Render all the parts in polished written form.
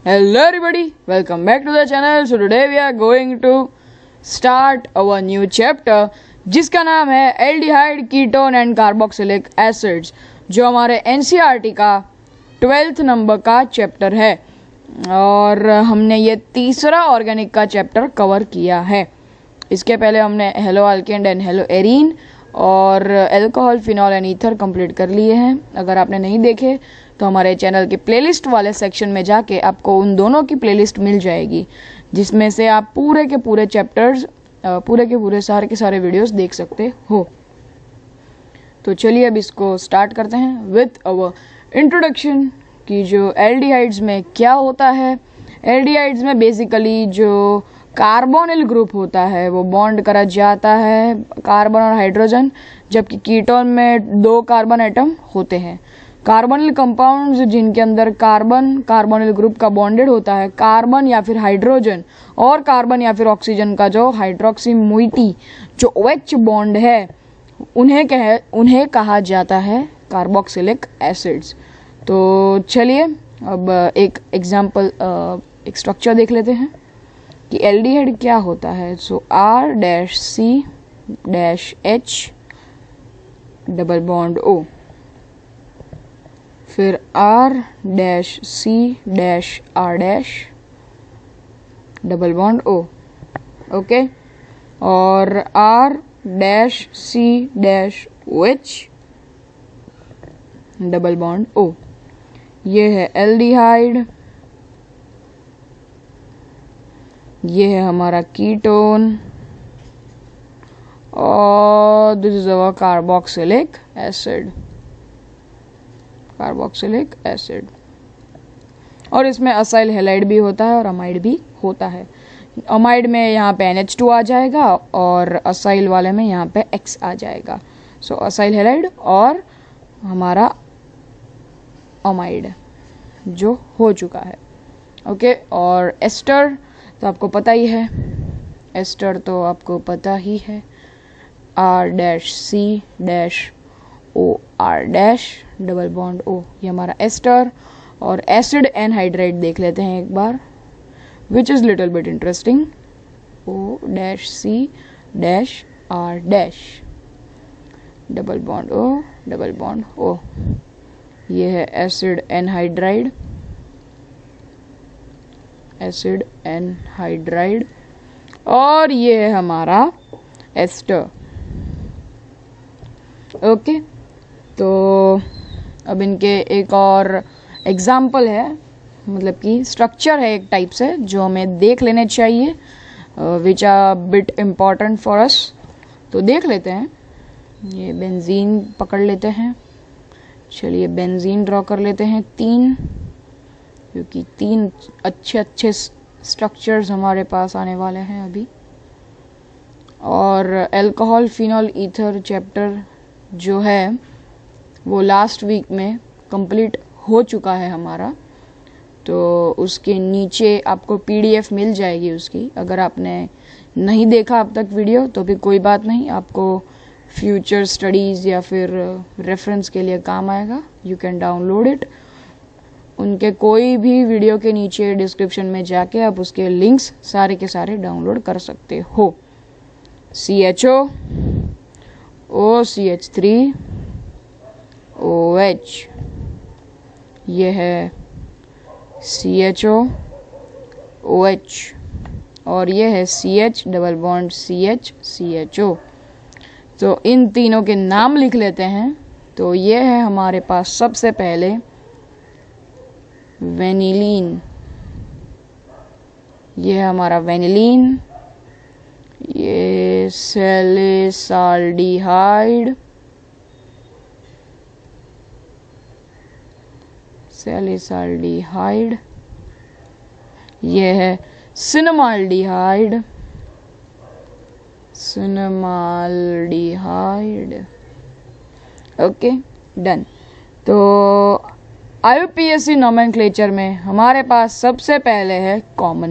Hello everybody, welcome back to the channel. So today we are going to start our new chapter जिसका नाम है aldehyde ketone and carboxylic acids, जो हमारे NCERT का 12th number का chapter है और हमने ये तीसरा ऑर्गेनिक का चैप्टर कवर किया है। इसके पहले हमने halo alkane and halo arene और alcohol, phenol and ether complete कर लिए हैं। अगर आपने नहीं देखे तो हमारे चैनल के प्लेलिस्ट वाले सेक्शन में जाके आपको उन दोनों की प्लेलिस्ट मिल जाएगी, जिसमें से आप पूरे के पूरे चैप्टर्स, पूरे के पूरे सारे के सारे वीडियोस देख सकते हो। तो चलिए अब इसको स्टार्ट करते हैं विथ अवर इंट्रोडक्शन कि जो एल्डिहाइड्स में क्या होता है। एल्डिहाइड्स में बेसिकली जो कार्बोनिल ग्रुप होता है वो बॉन्ड करा जाता है कार्बन और हाइड्रोजन, जबकि कीटोन में 2 कार्बन एटम होते हैं। कार्बोनिल कंपाउंड्स जिनके अंदर कार्बन कार्बोनिल ग्रुप का बॉन्डेड होता है, कार्बन या फिर हाइड्रोजन और कार्बन या फिर ऑक्सीजन का जो हाइड्रोक्सी मोइटी जो OH बॉन्ड है, उन्हें कहा जाता है कार्बोक्सिलिक एसिड्स। तो चलिए अब एक एग्जांपल, एक स्ट्रक्चर देख लेते हैं कि एल्डिहाइड क्या होता है। सो R-C-H डबल बॉन्ड O, फिर R-C-R double bond O, okay, और R-C-OH डबल बॉन्ड O। ये है एल्डिहाइड, ये है हमारा कीटोन और this is our carboxylic acid. Carboxylic acid, और इसमें असाइल हैलाइड भी होता है और अमाइड भी होता है। अमाइड में यहाँ पे NH2 आ जाएगा और असाइल वाले में यहाँ पे X आ जाएगा। सो असाइल हैलाइड और हमारा अमाइड जो हो चुका है, ओके। और एस्टर तो आपको पता ही है, एस्टर तो आपको पता ही है, R-C-OR डबल बॉन्ड O, ये हमारा एस्टर। और एसिड एनहाइड्राइड देख लेते हैं एक बार, which is little bit interesting, O-C-R double bond O double bond O। ये है एसिड एनहाइड्राइड, एसिड एनहाइड्राइड, और ये है हमारा एस्टर, ओके। तो अब इनके एक और एग्जाम्पल है, मतलब कि स्ट्रक्चर है एक टाइप से जो हमें देख लेने चाहिए, which are bit important for us. तो देख लेते हैं, ये बेंजीन पकड़ लेते हैं। चलिए बेंजीन ड्रॉ कर लेते हैं 3, क्योंकि 3 अच्छे स्ट्रक्चर्स हमारे पास आने वाले हैं अभी। और अल्कोहल, फिनॉल, ईथर चैप्टर जो है वो लास्ट वीक में कंप्लीट हो चुका है हमारा, तो उसके नीचे आपको PDF मिल जाएगी उसकी। अगर आपने नहीं देखा अब तक वीडियो तो भी कोई बात नहीं, आपको फ्यूचर स्टडीज़ या फिर रेफरेंस के लिए काम आएगा। You can download it. उनके कोई भी वीडियो के नीचे डिस्क्रिप्शन में जाके आप उसके लिंक्स सारे के सारे डाउनलोड कर सकते हो। CHO, OCH3, OH, ये है CHO, OH, और ये है CH double bond CH, CHO। तो इन तीनों के नाम लिख लेते हैं। तो ये है हमारे पास सबसे पहले वेनिलीन, ये है हमारा वेनिलीन। ये सैलिसाल्डिहाइड, सैलिसाल्डिहाइड, ये है सिनेमाल्डिहाइड, सिनेमाल्डिहाइड, ओके, डन। तो IUPAC नोमेनक्लेचर में हमारे पास सबसे पहले है कॉमन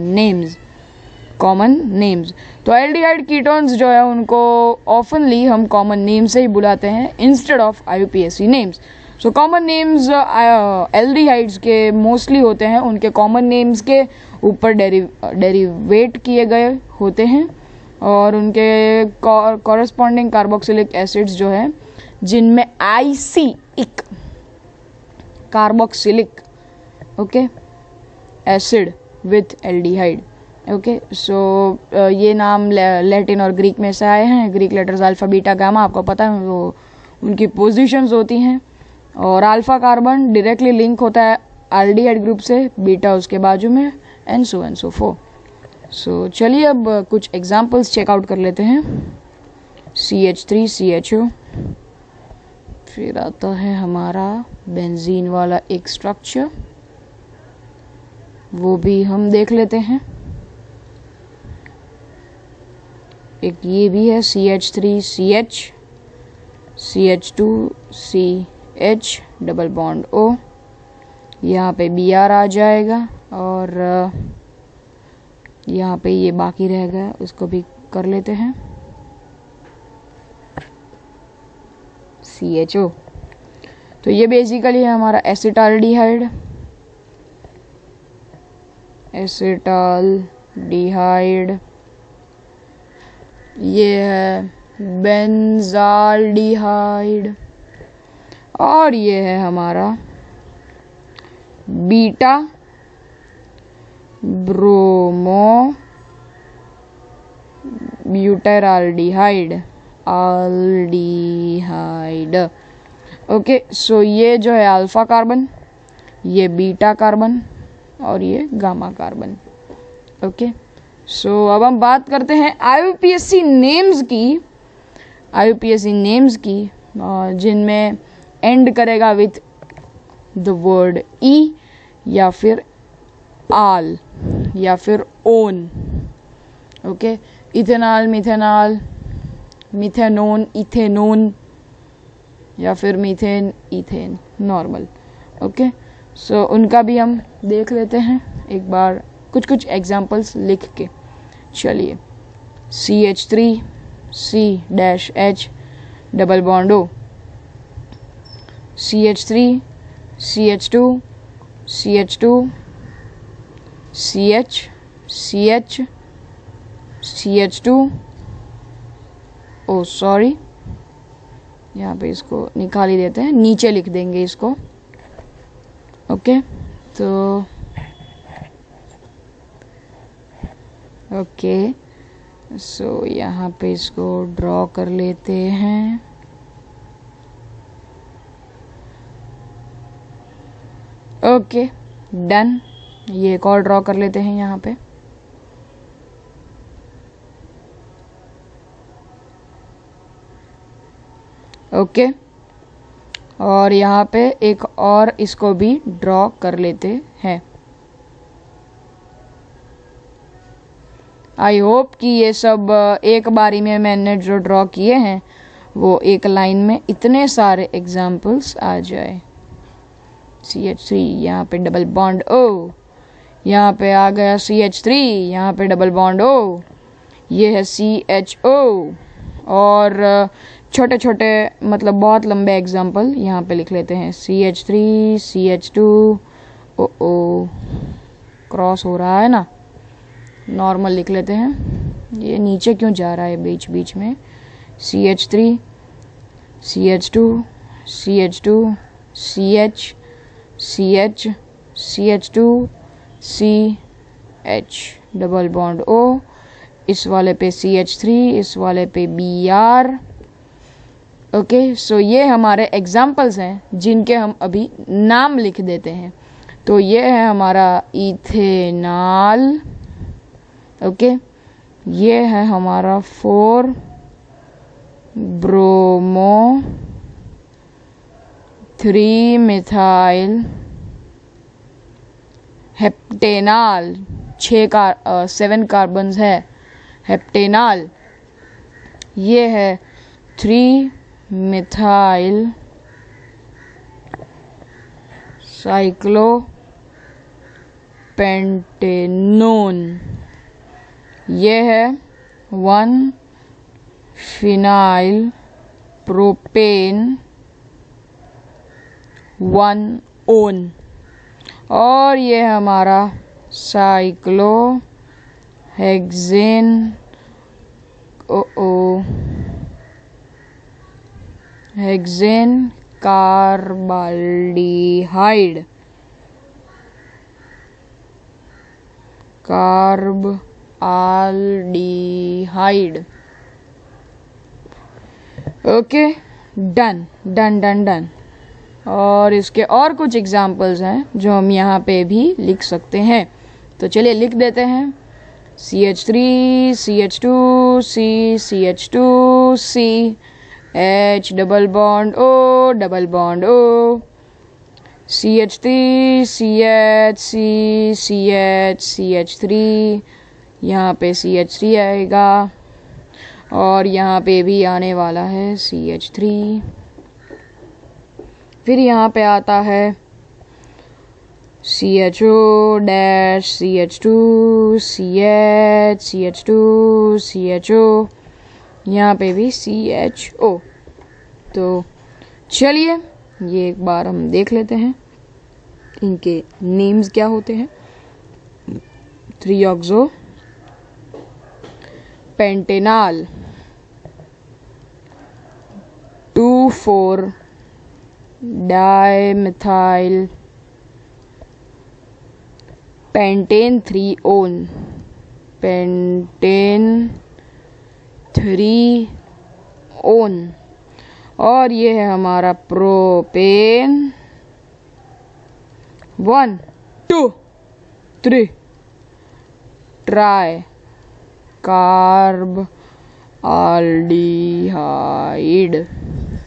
नेम्स। तो एल्डिहाइड कीटोन्स जो है उनको ऑफनली हम कॉमन नेम से ही बुलाते हैं instead of IUPAC names. So common names aldehydes के मोस्टली होते हैं, उनके कॉमन नेम्स के ऊपर डेरिवेट किए गए होते हैं और उनके कॉरस्पॉन्डिंग कार्बोक्सिलिक एसिड्स जो है जिनमें आइसिक carboxylic okay acid with aldehyde. Okay, so ये नाम लैटिन और ग्रीक में से आए हैं। Greek letters alpha beta gamma आपको पता है वो उनकी पोजीशंस होती हैं और अल्फा कार्बन डायरेक्टली लिंक होता है एल्डिहाइड ग्रुप से, बीटा उसके बाजू में एंड सो फोर। सो चलिए अब कुछ एग्जांपल्स चेकआउट कर लेते हैं। CH3CHO, फिर आता है हमारा बेंजीन वाला एक स्ट्रक्चर, वो भी हम देख लेते हैं। एक ये भी है CH3CH, CH2CH double bond O, यहाँ पे Br आ जाएगा और यहाँ पे ये बाकी रह गया, उसको भी कर लेते हैं CHO। तो ये बेसिकली है हमारा एसिटाल्डिहाइड, एसिटाल्डिहाइड। ये है बेंजाल्डिहाइड और ये है हमारा beta bromo ब्यूटेराल्डिहाइड aldehyde. Okay, so ये जो है अल्फा कार्बन, ये बीटा कार्बन और ये गामा कार्बन। ओके, सो अब हम बात करते हैं IUPAC नेम्स की जिनमें एंड करेगा विथ द वर्ड ई या फिर आल या फिर ओन। ओके, इथेनॉल, मिथेनॉल, मिथेनोन, इथेनोन या फिर मीथेन, इथेन, नॉर्मल। ओके, सो उनका भी हम देख लेते हैं एक बार कुछ एग्जांपल्स लिख के। चलिए, CH3CH double bond O, CH3CH2 CH2 CH CH2 ओ सॉरी, यहाँ पे इसको निकाल ही देते हैं, नीचे लिख देंगे इसको। ओके, तो ओके, सो यहाँ पे इसको ड्रॉ कर लेते हैं। Okay, done. ये एक और ड्रॉ कर लेते हैं यहाँ पे। ओके, और यहाँ पे एक और इसको भी ड्रॉ कर लेते हैं। आई होप कि ये सब एक बारी में मैंने जो ड्रॉ किए हैं वो एक लाइन में इतने सारे एग्जाम्पल्स आ जाए। CH3, यहाँ पे डबल बॉन्ड O, यहाँ पे आ गया CH3, यहाँ पे डबल बॉन्ड O, ये है CHO और छोटे छोटे मतलब बहुत लंबे एग्जाम्पल यहाँ पे लिख लेते हैं। CH3 CH2 ओ क्रॉस हो रहा है ना, नॉर्मल लिख लेते हैं। ये नीचे क्यों जा रहा है बीच बीच में। CH3 CH2 CH2 CH CH CH2 CH double bond O, इस वाले पे CH3, इस वाले पे Br। ओके, सो ये हमारे एग्जाम्पल्स हैं जिनके हम अभी नाम लिख देते हैं। तो ये है हमारा इथेनॉल। ओके, ये है हमारा 4 ब्रोमो 3 मिथाइल हेप्टेनॉल, 7 कार्बन्स है हेप्टेनॉल। ये है 3 मिथाइल साइक्लोपेंटेनोन। ये है 1 फिनाइल प्रोपेन 1 ओन। और ये हमारा cyclohexane hexane carbaldehyde okay, done done done done. और इसके और कुछ एग्जाम्पल्स हैं जो हम यहाँ पे भी लिख सकते हैं, तो चलिए लिख देते हैं। CH3 CH2 CH2 C H double bond O double bond O CH3 CH CH CH3, यहाँ पे CH3 आएगा और यहाँ पे भी आने वाला है CH3। फिर यहाँ पे आता है CHO dash CH2 CH CH2 CHO, यहाँ पे भी CHO। तो चलिए ये एक बार हम देख लेते हैं इनके नेम्स क्या होते हैं। Three oxo pentanol, 2,4 dimethyl pentane 3 one, pentane 3 one. और ये है हमारा प्रोपेन 1 2 3 ट्राई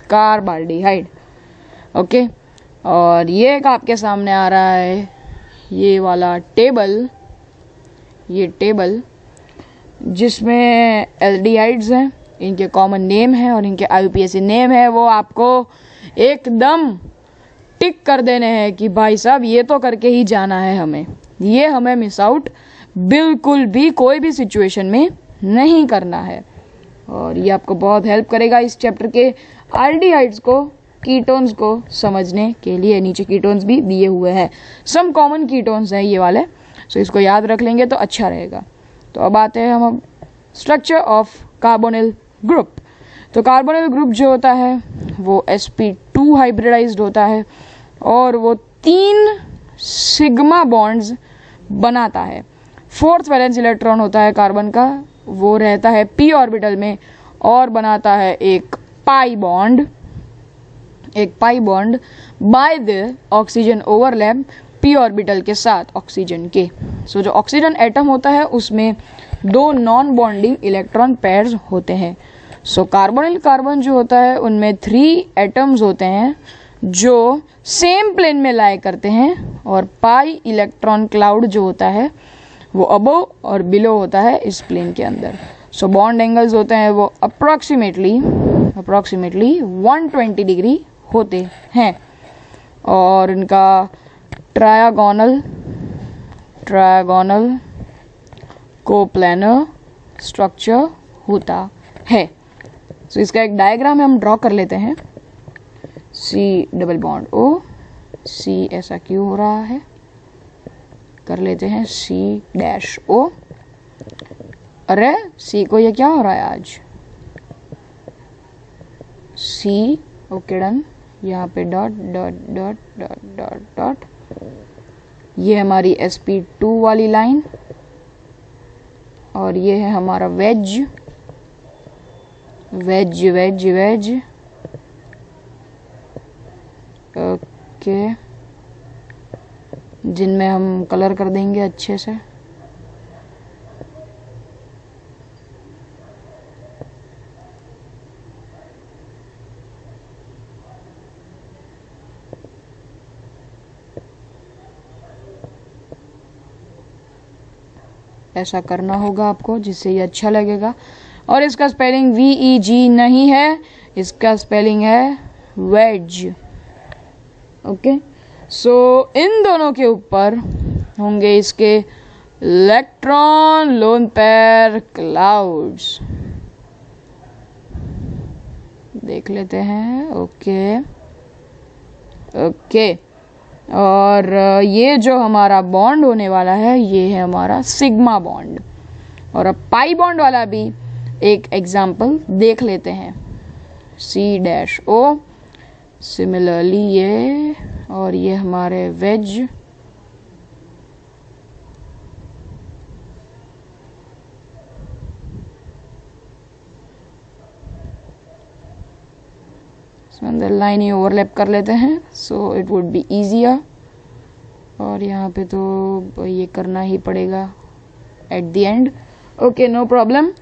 कार्बाल्डिहाइड ओके। और ये एक आपके सामने आ रहा है ये वाला टेबल, ये टेबल जिसमें एल्डिहाइड्स हैं, इनके कॉमन नेम है और इनके IUPAC नेम है, वो आपको एकदम टिक कर देने हैं कि भाई साहब ये तो करके ही जाना है हमें, ये हमें मिस आउट बिल्कुल भी कोई भी सिचुएशन में नहीं करना है। और ये आपको बहुत हेल्प करेगा इस चैप्टर के एल्डिहाइड्स को, कीटोन्स को समझने के लिए। नीचे कीटोन्स भी दिए हुए हैं, सम कॉमन कीटोन्स हैं ये वाले, सो इसको याद रख लेंगे तो अच्छा रहेगा। तो अब आते हैं हम स्ट्रक्चर ऑफ कार्बोनिल ग्रुप। तो कार्बोनिल ग्रुप जो होता है वो sp2 हाइब्रिडाइज्ड होता है और वो 3 सिग्मा बॉन्ड्स बनाता है। 4th वैलेंस इलेक्ट्रॉन होता है कार्बन का, वो रहता है p ऑर्बिटल में और बनाता है एक pi bond by the oxygen overlap p orbital के साथ ऑक्सीजन के। सो जो ऑक्सीजन एटम होता है उसमें 2 नॉन बॉन्डिंग इलेक्ट्रॉन पेयर्स होते हैं। सो कार्बोनिल कार्बन जो होता है उनमें 3 एटम्स होते हैं जो सेम प्लेन में लाई करते हैं, और पाई इलेक्ट्रॉन क्लाउड जो होता है वो अबव और बिलो होता है इस प्लेन के अंदर। सो बॉन्ड एंगल्स होते हैं वो अप्रॉक्सीमेटली 120 डिग्री होते हैं और इनका ट्रायगोनल कोप्लेनर स्ट्रक्चर होता है। सो इसका एक डायग्राम हम ड्रॉ कर लेते हैं। C double bond O, C ऐसा क्यों हो रहा है, कर लेते हैं C डैश O। अरे C को ये क्या हो रहा है आज, C ओके डन। यहाँ पे dot dot dot dot dot dot, ये हमारी sp2 वाली लाइन और ये है हमारा wedge wedge wedge wedge okay, जिनमें हम कलर कर देंगे अच्छे से। ऐसा करना होगा आपको जिससे ये अच्छा लगेगा। और इसका स्पेलिंग VEG नहीं है, इसका स्पेलिंग है वेज ओके। सो इन दोनों के ऊपर होंगे इसके इलेक्ट्रॉन लोन पेयर क्लाउड्स, देख लेते हैं ओके। ओके, और ये जो हमारा बॉन्ड होने वाला है ये है हमारा सिग्मा बॉन्ड। और अब पाई बॉन्ड वाला भी एक एग्जाम्पल देख लेते हैं, C-O। सिमिलरली ये, और ये हमारे वेज, इसमें अंदर लाइन ही ओवरलैप कर लेते हैं, so it would be easier. और यहाँ पे तो ये करना ही पड़ेगा at the end. Okay, no problem.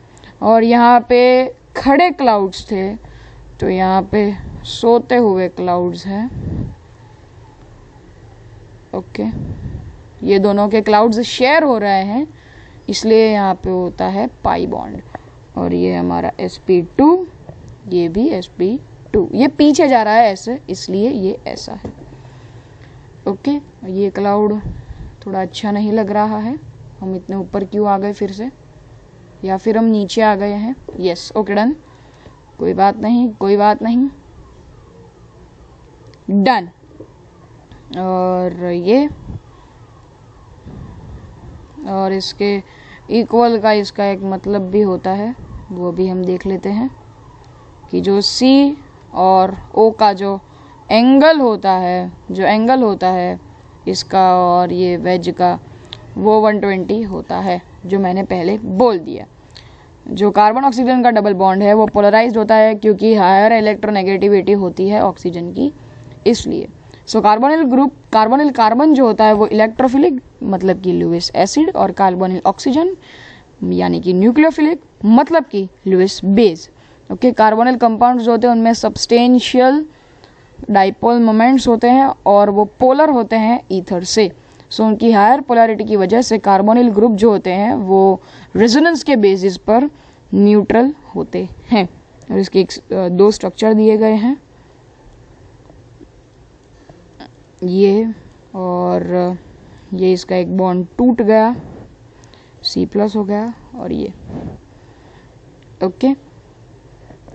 और यहाँ पे खड़े क्लाउड्स थे, तो यहाँ पे सोते हुए क्लाउड्स हैं। ओके, ये दोनों के क्लाउड्स शेयर हो रहे हैं, इसलिए यहाँ पे होता है पाई बॉन्ड। और ये हमारा sp2, ये भी sp2, ये पीछे जा रहा है ऐसे, इसलिए ये ऐसा है। ओके, ये क्लाउड थोड़ा अच्छा नहीं लग रहा है, हम इतने ऊपर क्यों आ गए फिर से, या फिर हम नीचे आ गए हैं। यस, ओके, डन, कोई बात नहीं, कोई बात नहीं, डन। और ये, और इसके इक्वल का इसका एक मतलब भी होता है, वो भी हम देख लेते हैं कि जो C और O का जो एंगल होता है इसका और ये वेज का, वो 120 होता है, जो मैंने पहले बोल दिया। जो कार्बन ऑक्सीजन का डबल बॉन्ड है वो पोलराइज्ड होता है, क्योंकि हायर इलेक्ट्रोनेगेटिविटी होती है ऑक्सीजन की, इसलिए। So carbonyl group, carbonyl carbon जो होता है वो इलेक्ट्रोफिलिक, मतलब कि लुईस एसिड, और कार्बोनिल ऑक्सीजन यानी कि न्यूक्लियोफिलिक, मतलब कि Lewis base. Okay, carbonyl compounds होते हैं उनमें सब्सटेंशियल डाइपोल मोमेंट्स होते हैं, और वो पोलर होते हैं ईथर से। सो उनकी हायर पोलैरिटी की वजह से कार्बोनिल ग्रुप जो होते हैं वो रेजोनेंस के बेसिस पर न्यूट्रल होते हैं। और इसके दो स्ट्रक्चर दिए गए हैं, ये और ये, इसका एक बॉन्ड टूट गया, C+ हो गया, और ये। ओके,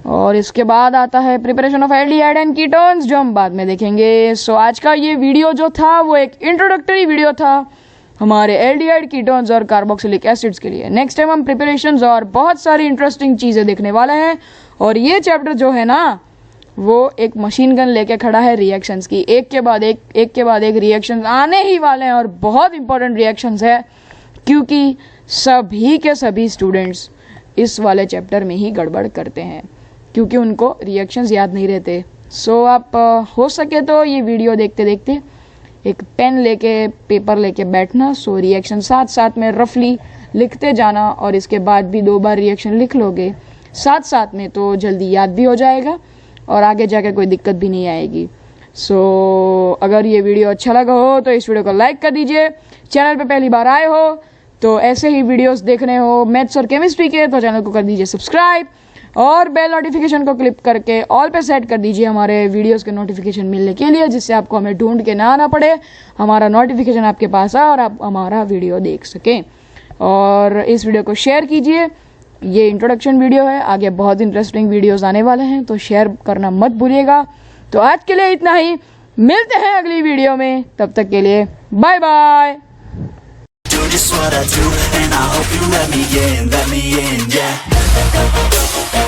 और इसके बाद आता है preparation of aldehyde and ketones, जो हम बाद में देखेंगे। सो आज का ये वीडियो जो था वो एक इंट्रोडक्टरी वीडियो था हमारे एल्डिहाइड, कीटोन्स और कार्बोक्सिलिक एसिड्स के लिए। नेक्स्ट टाइम हम प्रिपरेशंस और बहुत सारी इंटरेस्टिंग चीज़ें देखने वाले हैं। और ये चैप्टर जो है ना, वो एक मशीन गन लेके खड़ा है रिएक्शंस की, एक के बाद एक रिएक्शंस आने ही वाले हैं, और बहुत इंपॉर्टेंट रिएक्शंस है, क्योंकि सभी के सभी स्टूडेंट्स इस वाले चैप्टर में ही गड़बड़ करते हैं, क्योंकि उनको रिएक्शंस याद नहीं रहते। सो आप हो सके तो ये वीडियो देखते देखते एक पेन लेके, पेपर लेके बैठना, सो रिएक्शन साथ साथ में रफली लिखते जाना, और इसके बाद भी 2 बार रिएक्शन लिख लोगे साथ साथ में, तो जल्दी याद भी हो जाएगा और आगे जाके कोई दिक्कत भी नहीं आएगी। सो अगर ये वीडियो अच्छा लगा हो तो इस वीडियो को लाइक कर दीजिए। चैनल पे पहली बार आए हो तो ऐसे ही वीडियोस देखने हो मैथ्स और केमिस्ट्री के, तो चैनल को कर दीजिए सब्सक्राइब, और बेल नोटिफिकेशन को क्लिक करके ऑल पे सेट कर दीजिए हमारे वीडियोस के नोटिफिकेशन मिलने के लिए, जिससे आपको हमें ढूंढ के ना आना पड़े, हमारा नोटिफिकेशन आपके पास आए और आप हमारा वीडियो देख सकें। और इस वीडियो को शेयर कीजिए, ये इंट्रोडक्शन वीडियो है, आगे बहुत इंटरेस्टिंग वीडियोस आने वाले हैं, तो शेयर करना मत भूलिएगा। तो आज के लिए इतना ही, मिलते हैं अगली वीडियो में, तब तक के लिए bye bye. Do just what I do, and I hope you let me in, yeah.